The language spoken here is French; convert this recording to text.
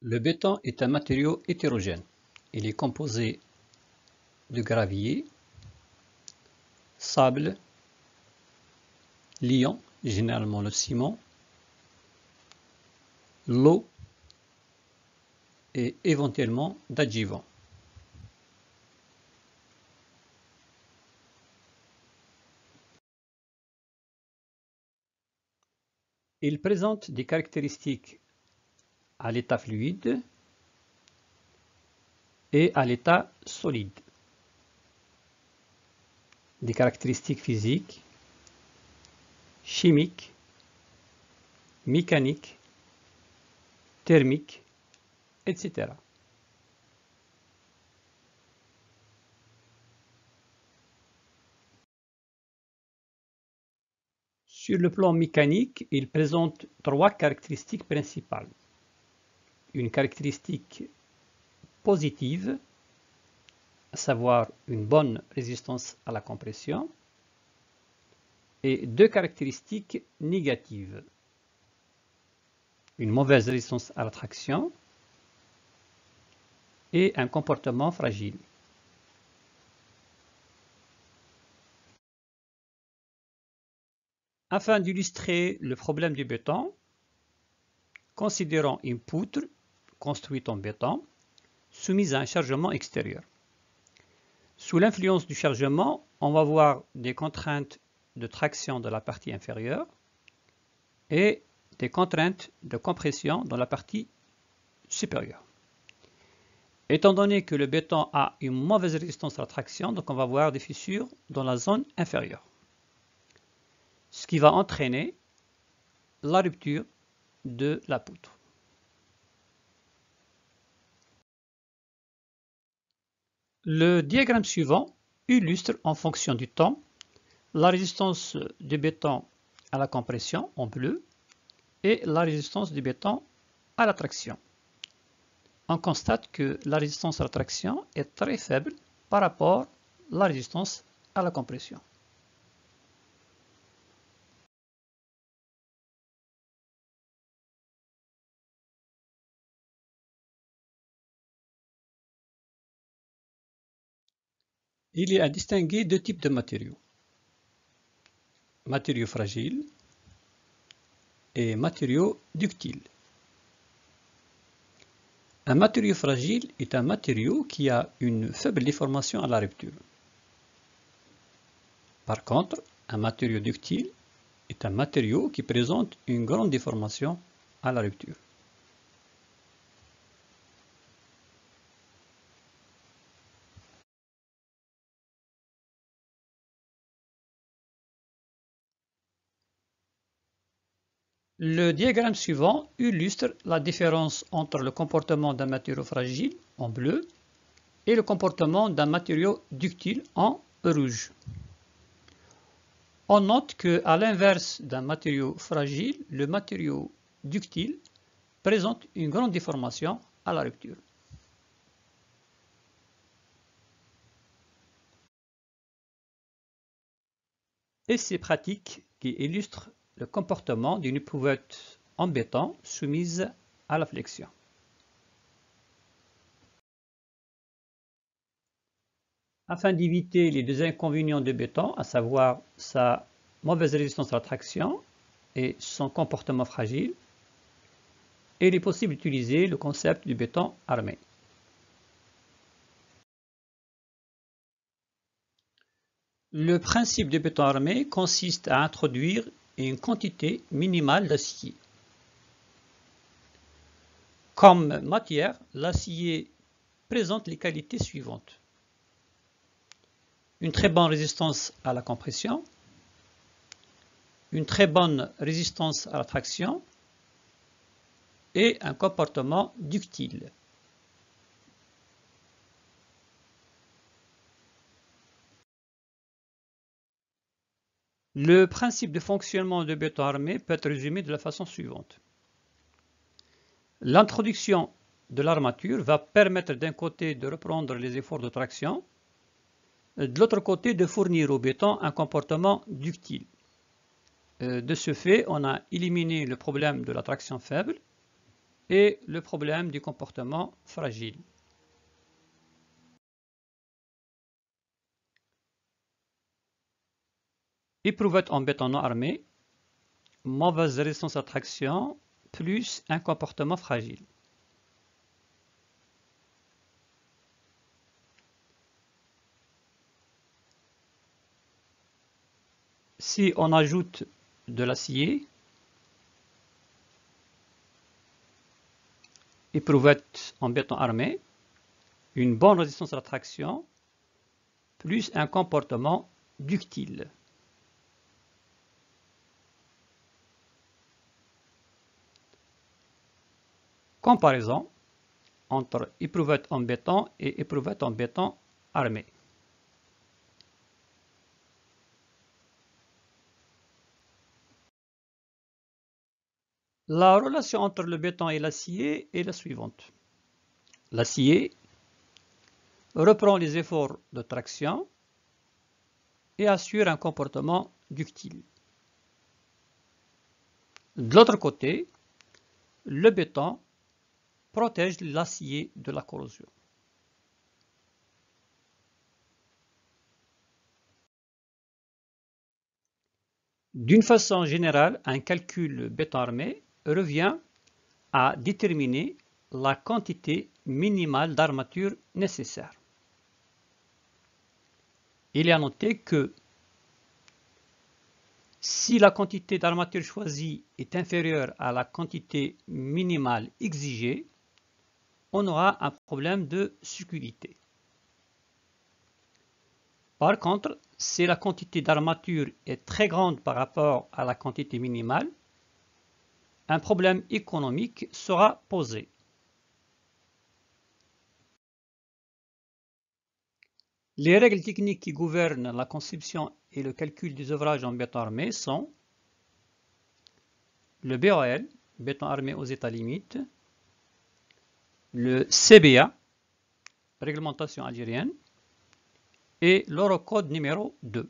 Le béton est un matériau hétérogène. Il est composé de gravier, sable, liant, généralement le ciment, l'eau et éventuellement d'adjuvants. Il présente des caractéristiques à l'état fluide et à l'état solide. Des caractéristiques physiques, chimiques, mécaniques, thermiques, etc. Sur le plan mécanique, il présente trois caractéristiques principales. Une caractéristique positive, à savoir une bonne résistance à la compression, et deux caractéristiques négatives. Une mauvaise résistance à la traction et un comportement fragile. Afin d'illustrer le problème du béton, considérons une poutre construite en béton soumise à un chargement extérieur. Sous l'influence du chargement, on va voir des contraintes de traction dans la partie inférieure et des contraintes de compression dans la partie supérieure. Étant donné que le béton a une mauvaise résistance à la traction, donc on va voir des fissures dans la zone inférieure, ce qui va entraîner la rupture de la poutre. Le diagramme suivant illustre en fonction du temps la résistance du béton à la compression en bleu et la résistance du béton à la traction. On constate que la résistance à la traction est très faible par rapport à la résistance à la compression. Il est à distinguer deux types de matériaux. Matériaux fragiles et matériaux ductiles. Un matériau fragile est un matériau qui a une faible déformation à la rupture. Par contre, un matériau ductile est un matériau qui présente une grande déformation à la rupture. Le diagramme suivant illustre la différence entre le comportement d'un matériau fragile en bleu et le comportement d'un matériau ductile en rouge. On note qu'à l'inverse d'un matériau fragile, le matériau ductile présente une grande déformation à la rupture. Essai pratique qui illustre le comportement d'une éprouvette en béton soumise à la flexion. Afin d'éviter les deux inconvénients du béton, à savoir sa mauvaise résistance à la traction et son comportement fragile, il est possible d'utiliser le concept du béton armé. Le principe du béton armé consiste à introduire une quantité minimale d'acier. Comme matière, l'acier présente les qualités suivantes. Une très bonne résistance à la compression, une très bonne résistance à la traction et un comportement ductile. Le principe de fonctionnement du béton armé peut être résumé de la façon suivante. L'introduction de l'armature va permettre d'un côté de reprendre les efforts de traction, de l'autre côté de fournir au béton un comportement ductile. De ce fait, on a éliminé le problème de la traction faible et le problème du comportement fragile. Éprouvette en béton non armé, mauvaise résistance à traction, plus un comportement fragile. Si on ajoute de l'acier, éprouvette en béton armé, une bonne résistance à la traction, plus un comportement ductile. Comparaison entre éprouvette en béton et éprouvette en béton armé. La relation entre le béton et l'acier est la suivante. L'acier reprend les efforts de traction et assure un comportement ductile. De l'autre côté, le béton protège l'acier de la corrosion. D'une façon générale, un calcul béton armé revient à déterminer la quantité minimale d'armature nécessaire. Il est à noter que si la quantité d'armature choisie est inférieure à la quantité minimale exigée, on aura un problème de sécurité. Par contre, si la quantité d'armature est très grande par rapport à la quantité minimale, un problème économique sera posé. Les règles techniques qui gouvernent la conception et le calcul des ouvrages en béton armé sont le BOL, béton armé aux états limites, le CBA, réglementation algérienne, et l'Eurocode numéro 2.